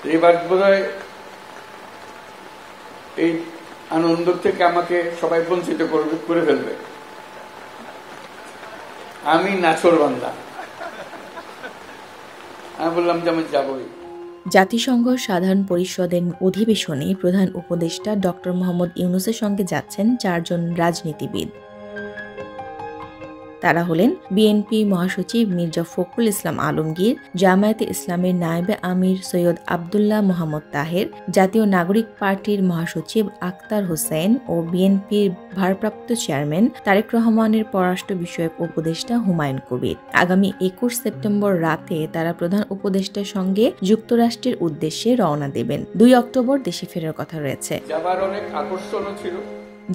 এবার বোধহয় এই আনন্দ থেকে আমাকে সবাই বঞ্চিত করে ফেলবে। আমি নাছোড়বান্দা, আমি বললাম যে আমি যাবই। জাতিসংঘ সাধারণ পরিষদের অধিবেশনে প্রধান উপদেষ্টা ডক্টর মোহাম্মদ ইউনূসের সঙ্গে যাচ্ছেন 4 জন রাজনীতিবিদ। তারা হলেন বিএনপি মহাসচিব মির্জা ফখরুল ইসলাম আলমগীর, জামায়াতে ইসলামের নায়েবে আমির সৈয়দ আব্দুল্লাহ মোহাম্মদ তাহের, জাতীয় নাগরিক পার্টির মহাসচিব আখতার হোসেন ও বিএনপির ভারপ্রাপ্ত চেয়ারম্যান তারেক রহমানের পররাষ্ট্র বিষয়ক উপদেষ্টা হুমায়ুন কবির। আগামী 21 সেপ্টেম্বর রাতে তারা প্রধান উপদেষ্টার সঙ্গে যুক্তরাষ্ট্রের উদ্দেশ্যে রওনা দেবেন। 2 অক্টোবর দেশে ফেরার কথা রয়েছে। যাবার অনেক আকর্ষণও ছিল।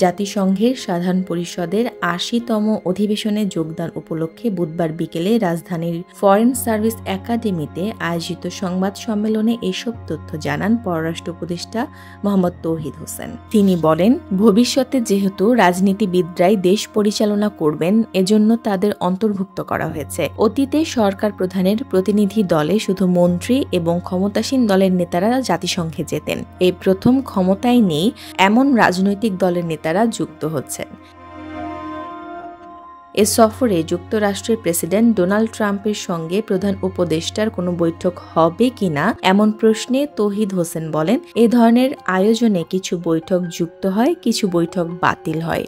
জাতিসংঘের সাধারণ পরিষদের 80তম অধিবেশনে যোগদান উপলক্ষে বুধবার বিকেলে রাজধানীর ফরেন সার্ভিস একাডেমিতে আয়োজিত সংবাদ সম্মেলনে এসব তথ্য জানান পররাষ্ট্র উপদেষ্টা মোহাম্মদ তৌহিদ হোসেন। তিনি বলেন, ভবিষ্যতে যেহেতু রাজনীতিবিদরাই দেশ পরিচালনা করবেন, এজন্য তাদের অন্তর্ভুক্ত করা হয়েছে। অতীতে সরকার প্রধানের প্রতিনিধি দলে শুধু মন্ত্রী এবং ক্ষমতাসীন দলের নেতারা জাতিসংঘে যেতেন। এই প্রথম ক্ষমতায় নেই এমন রাজনৈতিক দলের নেতারা যুক্ত হচ্ছেন। এ সফরে যুক্তরাষ্ট্রের প্রেসিডেন্ট ডোনাল্ড ট্রাম্পের সঙ্গে প্রধান উপদেষ্টার কোনো বৈঠক হবে কিনা এমন প্রশ্নে তৌহিদ হোসেন বলেন, এ ধরনের আয়োজনে কিছু বৈঠক যুক্ত হয়, কিছু বৈঠক বাতিল হয়।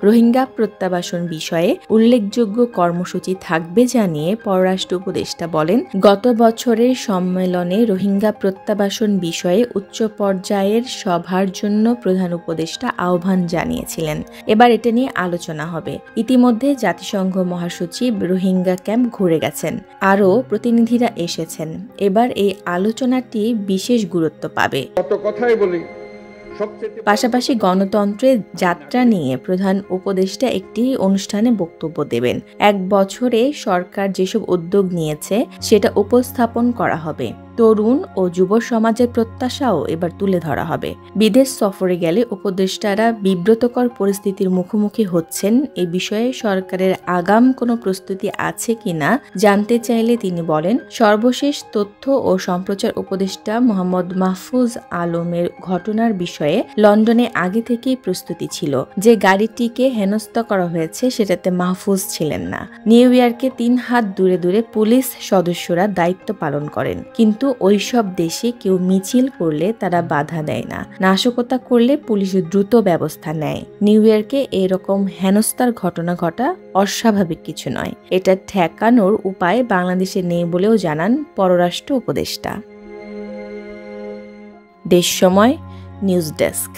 রোহিঙ্গা প্রত্যাবাসন বিষয়ে উল্লেখযোগ্য কর্মসূচি থাকবে জানিয়ে পররাষ্ট্র উপদেষ্টা বলেন, গত বছরের সম্মেলনে রোহিঙ্গা প্রত্যাবাসন বিষয়ে উচ্চ পর্যায়ের সভার জন্য প্রধান উপদেষ্টা আহ্বান জানিয়েছিলেন। এবার এটা নিয়ে আলোচনা হবে। ইতিমধ্যে জাতিসংঘ মহাসচিব রোহিঙ্গা ক্যাম্প ঘুরে গেছেন, আরও প্রতিনিধিরা এসেছেন। এবার এই আলোচনাটি বিশেষ গুরুত্ব পাবে। পাশাপাশি গণতন্ত্রের যাত্রা নিয়ে প্রধান উপদেষ্টা একটি অনুষ্ঠানে বক্তব্য দেবেন। 1 বছরে সরকার যেসব উদ্যোগ নিয়েছে সেটা উপস্থাপন করা হবে। তরুণ ও যুব সমাজের প্রত্যাশাও এবার তুলে ধরা হবে। বিদেশ সফরে গেলে উপদেষ্টারা বিব্রতকর পরিস্থিতির মুখোমুখি হচ্ছেন, এ বিষয়ে সরকারের আগাম কোনো প্রস্তুতি আছে কিনা জানতে চাইলে তিনি বলেন, সর্বশেষ তথ্য ও সম্প্রচার উপদেষ্টা মোহাম্মদ মাহফুজ আলমের ঘটনার বিষয়ে লন্ডনে আগে থেকেই প্রস্তুতি ছিল। যে গাড়িটিকে হেনস্থা করা হয়েছে সেটাতে মাহফুজ ছিলেন না। নিউ ইয়র্কে 3 হাত দূরে দূরে পুলিশ সদস্যরা দায়িত্ব পালন করেন, কিন্তু ওইসব দেশে কেউ মিছিল করলে তারা বাধা দেয় না। নাশকতা করলে পুলিশ দ্রুত ব্যবস্থা নেয়। নিউ ইয়র্কে এরকম হেনস্থার ঘটনা ঘটা অস্বাভাবিক কিছু নয়। এটা ঠেকানোর উপায় বাংলাদেশে নেই বলেও জানান পররাষ্ট্র উপদেষ্টা। দেশ সময় নিউজ ডেস্ক।